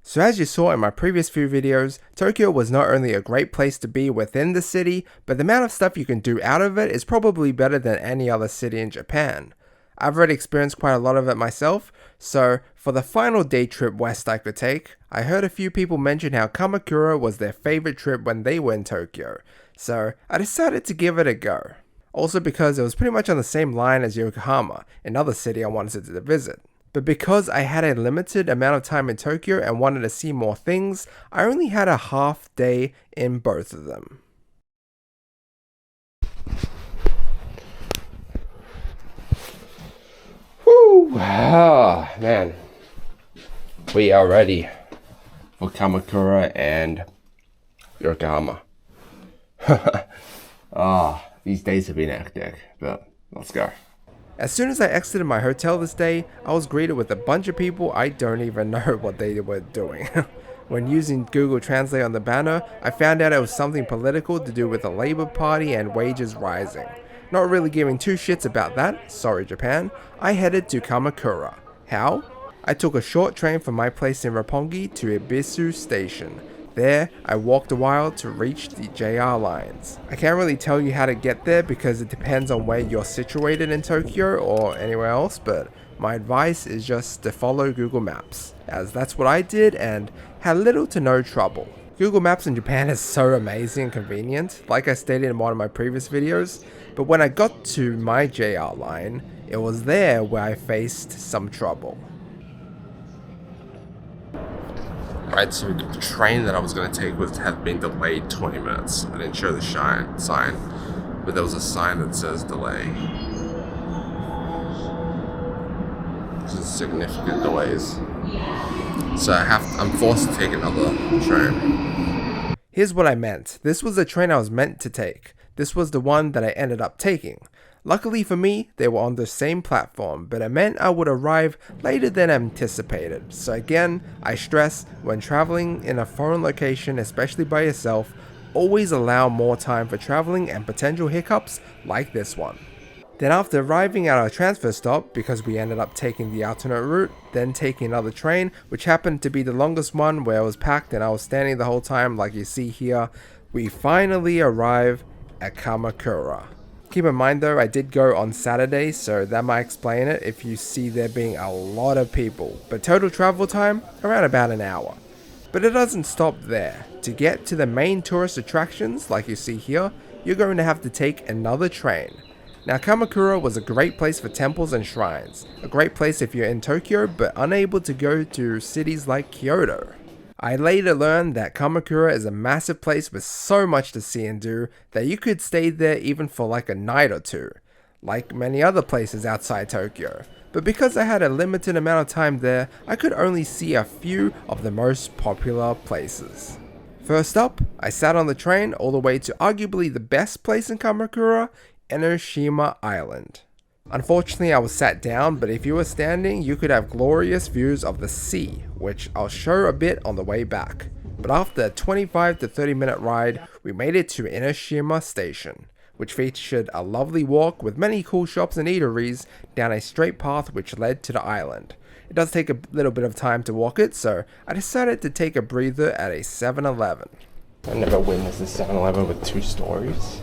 So as you saw in my previous few videos, Tokyo was not only a great place to be within the city, but the amount of stuff you can do out of it is probably better than any other city in Japan. I've already experienced quite a lot of it myself, so for the final day trip west I could take, I heard a few people mention how Kamakura was their favorite trip when they were in Tokyo, so I decided to give it a go. Also because it was pretty much on the same line as Yokohama, another city I wanted to visit. But because I had a limited amount of time in Tokyo and wanted to see more things, I only had a half day in both of them. Woo! Ah, man. We are ready for Kamakura and Yokohama. These days have been hectic, but let's go. As soon as I exited my hotel this day, I was greeted with a bunch of people I don't even know what they were doing. When using Google Translate on the banner, I found out it was something political to do with the Labour Party and wages rising. Not really giving two shits about that, sorry Japan, I headed to Kamakura. How? I took a short train from my place in Roppongi to Ebisu Station. There, I walked a while to reach the JR lines. I can't really tell you how to get there because it depends on where you're situated in Tokyo or anywhere else, but my advice is just to follow Google Maps, as that's what I did and had little to no trouble. Google Maps in Japan is so amazing and convenient, like I stated in one of my previous videos, but when I got to my JR line, it was there where I faced some trouble. Right, so the train that I was going to take had been delayed 20 minutes. I didn't show the sign, but there was a sign that says delay. This is significant delays. So I'm forced to take another train. Here's what I meant. This was the train I was meant to take. This was the one that I ended up taking. Luckily for me, they were on the same platform, but it meant I would arrive later than anticipated. So again, I stress, when traveling in a foreign location, especially by yourself, always allow more time for traveling and potential hiccups like this one. Then after arriving at our transfer stop, because we ended up taking the alternate route, then taking another train, which happened to be the longest one where it was packed and I was standing the whole time like you see here, we finally arrive at Kamakura. Keep in mind though, I did go on Saturday, so that might explain it if you see there being a lot of people. But total travel time, around about an hour. But it doesn't stop there. To get to the main tourist attractions, like you see here, you're going to have to take another train. Now Kamakura was a great place for temples and shrines. A great place if you're in Tokyo, but unable to go to cities like Kyoto. I later learned that Kamakura is a massive place with so much to see and do that you could stay there even for like a night or two, like many other places outside Tokyo. But because I had a limited amount of time there, I could only see a few of the most popular places. First up, I sat on the train all the way to arguably the best place in Kamakura, Enoshima Island. Unfortunately, I was sat down, but if you were standing, you could have glorious views of the sea, which I'll show a bit on the way back. But after a 25 to 30 minute ride, we made it to Enoshima Station, which featured a lovely walk with many cool shops and eateries down a straight path which led to the island. It does take a little bit of time to walk it, so I decided to take a breather at a 7-Eleven. I never witnessed a 7-Eleven with 2 stories.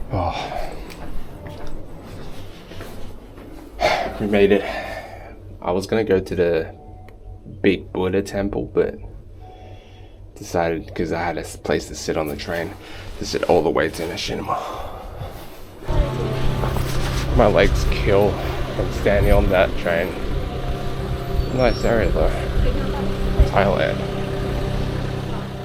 Oh. We made it. I was gonna go to the big Buddha temple, but decided because I had a place to sit on the train to sit all the way to Enoshima. My legs kill from standing on that train. Nice area though. Thailand.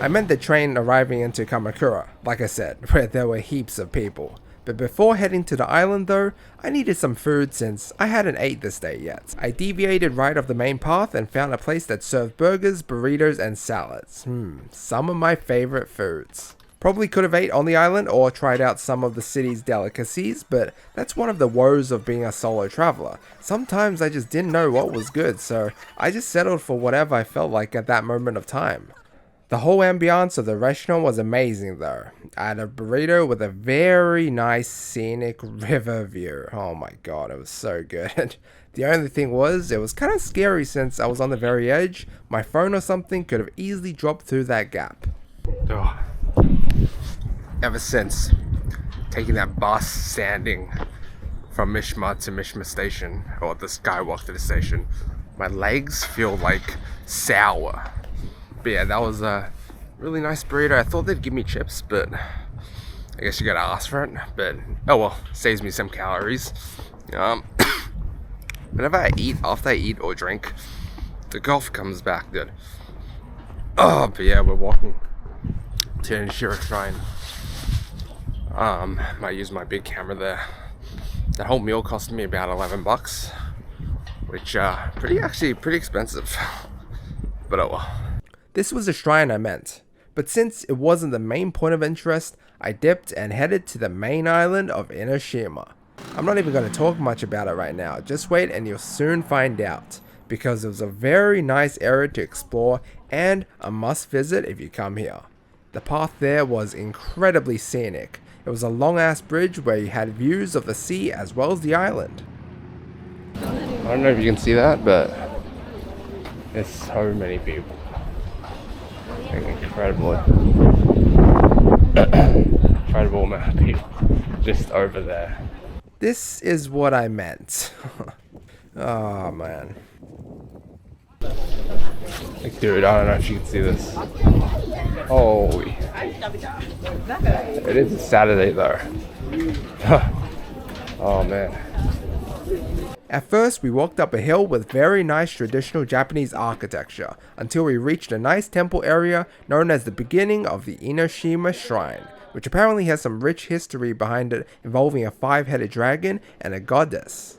I meant the train arriving into Kamakura, like I said, where there were heaps of people. But before heading to the island though, I needed some food since I hadn't ate this day yet. I deviated right off the main path and found a place that served burgers, burritos, and salads. Some of my favorite foods. Probably could have ate on the island or tried out some of the city's delicacies, but that's one of the woes of being a solo traveler. Sometimes I just didn't know what was good, so I just settled for whatever I felt like at that moment of time. The whole ambiance of the restaurant was amazing though. I had a burrito with a very nice scenic river view. Oh my god, it was so good. The only thing was, it was kind of scary since I was on the very edge. My phone or something could have easily dropped through that gap. Oh. Ever since taking that bus standing from Mishma to Mishma station, or the Skywalk to the station, my legs feel like sour. But yeah, that was a really nice burrito. I thought they'd give me chips, but I guess you gotta ask for it. But oh well, saves me some calories. Whenever I eat, after I eat or drink, the golf comes back good. Oh, but yeah, we're walking to Inashima Shrine. Might use my big camera there. That whole meal cost me about $11, which pretty expensive. But oh well. This was a shrine I meant, but since it wasn't the main point of interest, I dipped and headed to the main island of Inoshima. I'm not even going to talk much about it right now, just wait and you'll soon find out, because it was a very nice area to explore and a must visit if you come here. The path there was incredibly scenic. It was a long ass bridge where you had views of the sea as well as the island. I don't know if you can see that, but there's so many people. Incredible amount of people just over there. This is what I meant. Oh man. Like, dude, I don't know if you can see this. Holy. It is a Saturday though. Oh man. At first, we walked up a hill with very nice traditional Japanese architecture until we reached a nice temple area known as the beginning of the Inoshima Shrine, which apparently has some rich history behind it involving a 5-headed dragon and a goddess.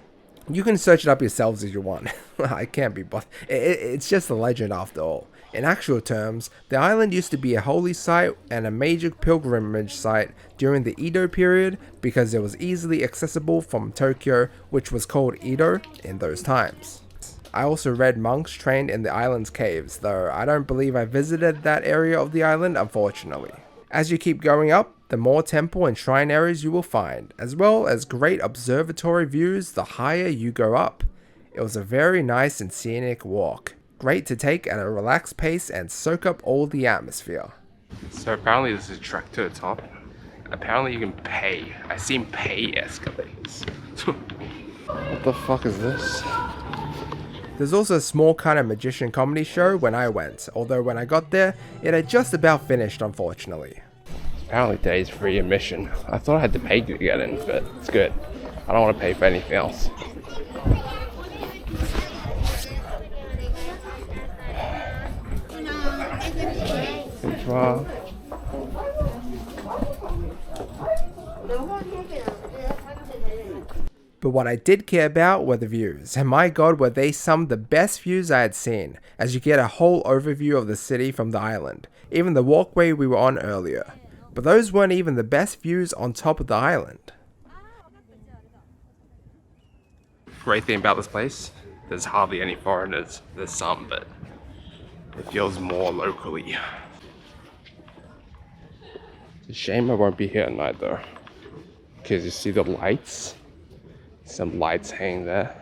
You can search it up yourselves if you want. I can't be bothered. It's just a legend after all. In actual terms, the island used to be a holy site and a major pilgrimage site during the Edo period because it was easily accessible from Tokyo, which was called Edo in those times. I also read monks trained in the island's caves, though I don't believe I visited that area of the island, unfortunately. As you keep going up, the more temple and shrine areas you will find, as well as great observatory views the higher you go up. It was a very nice and scenic walk. Great to take at a relaxed pace and soak up all the atmosphere. So apparently this is a trek to the top. Apparently you can pay. I seen pay escalators. What the fuck is this? There's also a small kind of magician comedy show when I went, although when I got there, it had just about finished unfortunately. Apparently today's free admission. I thought I had to pay to get in, but it's good. I don't want to pay for anything else. But what I did care about were the views, and my god were they some of the best views I had seen, as you get a whole overview of the city from the island, even the walkway we were on earlier. But those weren't even the best views on top of the island. Great thing about this place, there's hardly any foreigners. There's some, but it feels more locally. It's a shame I won't be here at night though, because you see the lights? Some lights hanging there.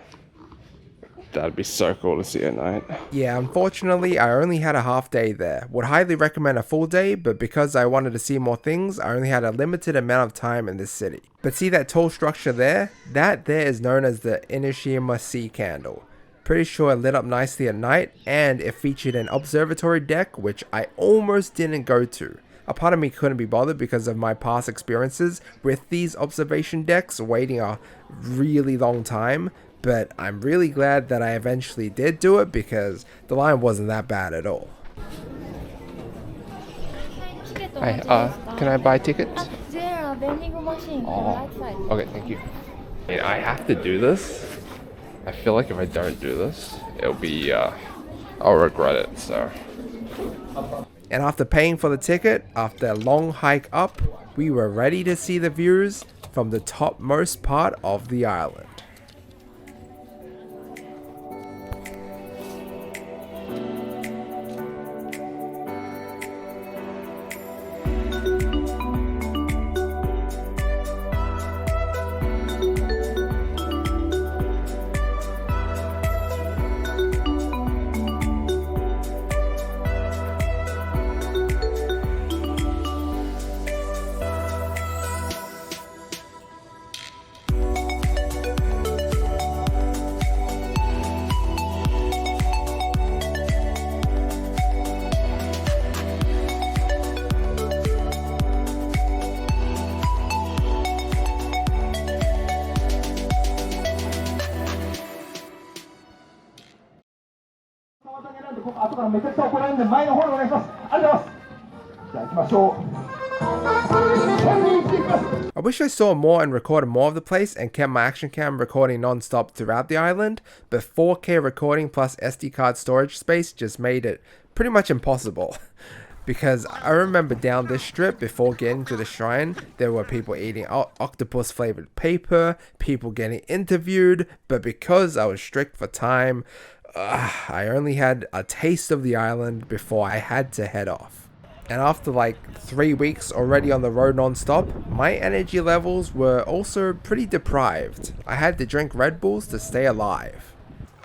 That'd be so cool to see at night. Yeah, unfortunately, I only had a half day there. Would highly recommend a full day, but because I wanted to see more things, I only had a limited amount of time in this city. But see that tall structure there? That there is known as the Inoshima Sea Candle. Pretty sure it lit up nicely at night, and it featured an observatory deck, which I almost didn't go to. A part of me couldn't be bothered because of my past experiences with these observation decks waiting a really long time, but I'm really glad that I eventually did do it because the line wasn't that bad at all. Hi, can I buy tickets? Oh, okay, thank you. I have to do this. I feel like if I don't do this, it'll be, I'll regret it, so. And after paying for the ticket, after a long hike up, we were ready to see the views from the topmost part of the island. 後からめちゃくちゃ怒られるんで前の方でお願いします。ありがとうございます。じゃあ行きましょう。 I wish I saw more and recorded more of the place and kept my action cam recording non-stop throughout the island, but 4K recording plus SD card storage space just made it pretty much impossible. Because I remember down this strip before getting to the shrine, there were people eating octopus flavored paper, people getting interviewed, but because I was strict for time, I only had a taste of the island before I had to head off. And after like 3 weeks already on the road non-stop, my energy levels were also pretty deprived. I had to drink Red Bulls to stay alive.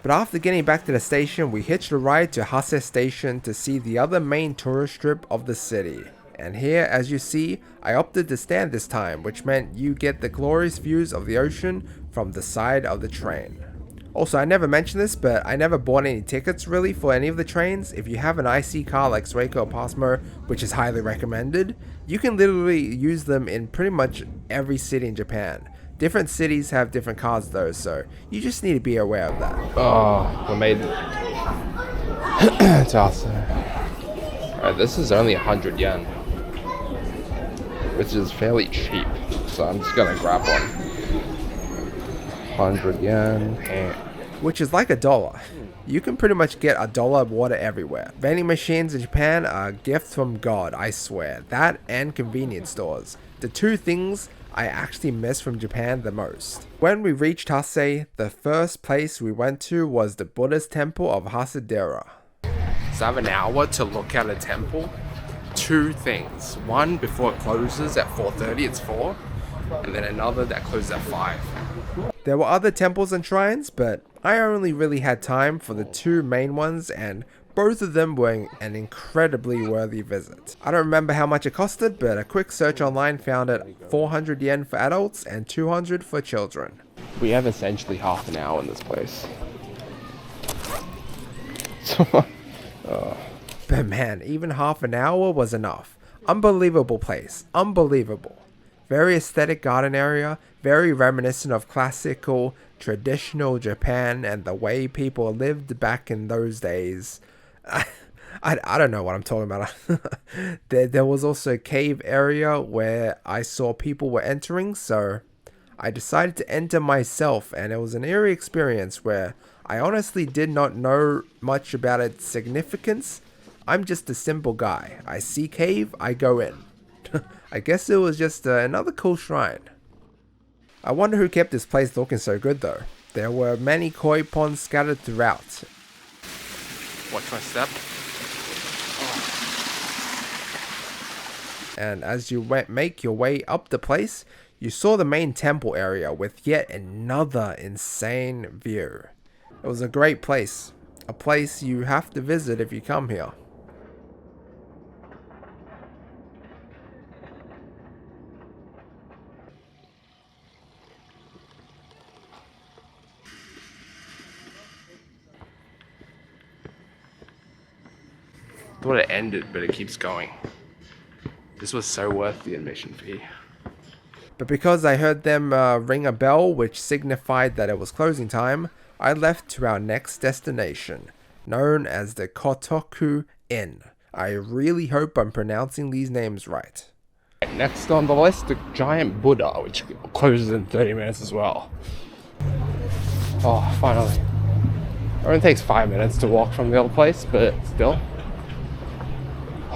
But after getting back to the station, we hitched a ride to Hase Station to see the other main tourist strip of the city. And here, as you see, I opted to stand this time, which meant you get the glorious views of the ocean from the side of the train. Also, I never mentioned this, but I never bought any tickets really for any of the trains. If you have an IC car like Suica or Pasmo, which is highly recommended, you can literally use them in pretty much every city in Japan. Different cities have different cars though, so you just need to be aware of that. Oh, we made it. It's awesome. Alright, this is only 100 yen, which is fairly cheap, so I'm just gonna grab one. 100 yen. Which is like $1. You can pretty much get $1 water everywhere. Vending machines in Japan are a gift from God, I swear. That and convenience stores. The two things I actually miss from Japan the most. When we reached Hase, the first place we went to was the Buddhist temple of Hasedera. So I have an hour to look at a temple. Two things. One before it closes at 4:30, it's 4. And then another that closes at 5. There were other temples and shrines, but I only really had time for the two main ones, and both of them were an incredibly worthy visit. I don't remember how much it costed, but a quick search online found it 400 yen for adults and 200 for children. We have essentially half an hour in this place. But man, even half an hour was enough. Unbelievable place. Unbelievable. Very aesthetic garden area, very reminiscent of classical, traditional Japan and the way people lived back in those days. I don't know what I'm talking about. There was also a cave area where I saw people were entering, so I decided to enter myself, and it was an eerie experience where I honestly did not know much about its significance. I'm just a simple guy. I see cave, I go in. I guess it was just another cool shrine. I wonder who kept this place looking so good though. There were many koi ponds scattered throughout. Watch my step. And as you make your way up the place, you saw the main temple area with yet another insane view. It was a great place. A place you have to visit if you come here. I thought it ended, but it keeps going. This was so worth the admission fee. But because I heard them ring a bell which signified that it was closing time, I left to our next destination, known as the Kotoku Inn. I really hope I'm pronouncing these names right. Next on the list, the giant Buddha, which closes in 30 minutes as well. Oh, finally. It only takes 5 minutes to walk from the other place, but still.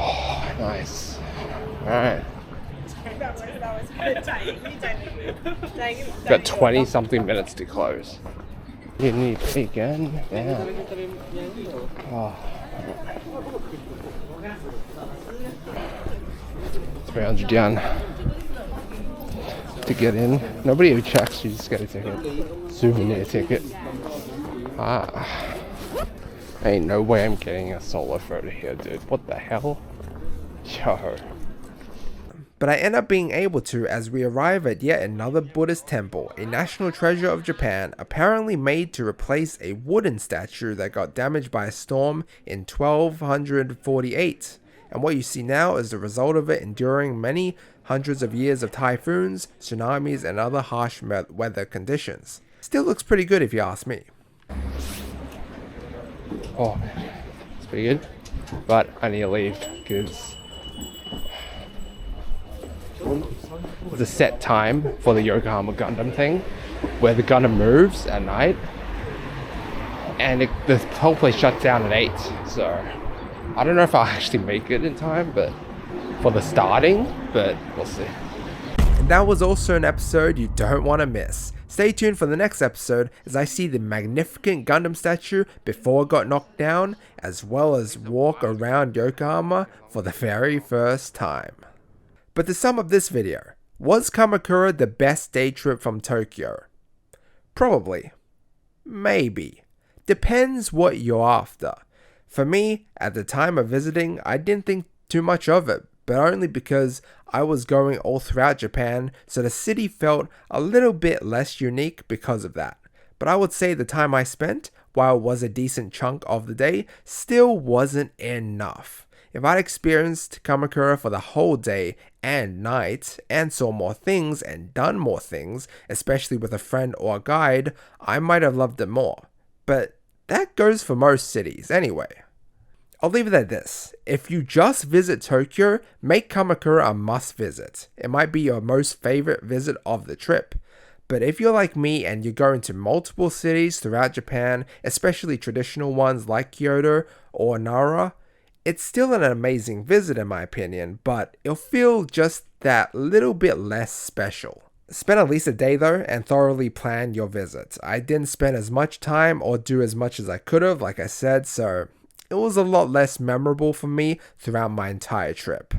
Oh, nice. Alright. Got 20 something minutes to close. You need again? Yeah. Oh. 300 yen to get in. Nobody even checks, you just get a ticket. Souvenir ticket. Ah. Ain't no way I'm getting a solo photo here, dude. What the hell? Yo. But I end up being able to as we arrive at yet another Buddhist temple, a national treasure of Japan, apparently made to replace a wooden statue that got damaged by a storm in 1248. And what you see now is the result of it enduring many hundreds of years of typhoons, tsunamis, and other harsh weather conditions. Still looks pretty good if you ask me. Oh man, this pretty good. But I need to leave because there's a set time for the Yokohama Gundam thing where the Gundam moves at night. And the whole place shuts down at 8. So I don't know if I'll actually make it in time, but for the starting, but we'll see. And that was also an episode you don't want to miss. Stay tuned for the next episode as I see the magnificent Gundam statue before it got knocked down, as well as walk around Yokohama for the very first time. But to sum up this video, was Kamakura the best day trip from Tokyo? Probably. Maybe. Depends what you're after. For me, at the time of visiting, I didn't think too much of it, but only because I was going all throughout Japan, so the city felt a little bit less unique because of that. But I would say the time I spent, while it was a decent chunk of the day, still wasn't enough. If I'd experienced Kamakura for the whole day and night, and saw more things and done more things, especially with a friend or a guide, I might have loved it more. But that goes for most cities anyway. I'll leave it at this. If you just visit Tokyo, make Kamakura a must visit. It might be your most favorite visit of the trip. But if you're like me and you're going to multiple cities throughout Japan, especially traditional ones like Kyoto or Nara, it's still an amazing visit in my opinion, but it'll feel just that little bit less special. Spend at least a day though and thoroughly plan your visit. I didn't spend as much time or do as much as I could have, like I said, so it was a lot less memorable for me throughout my entire trip.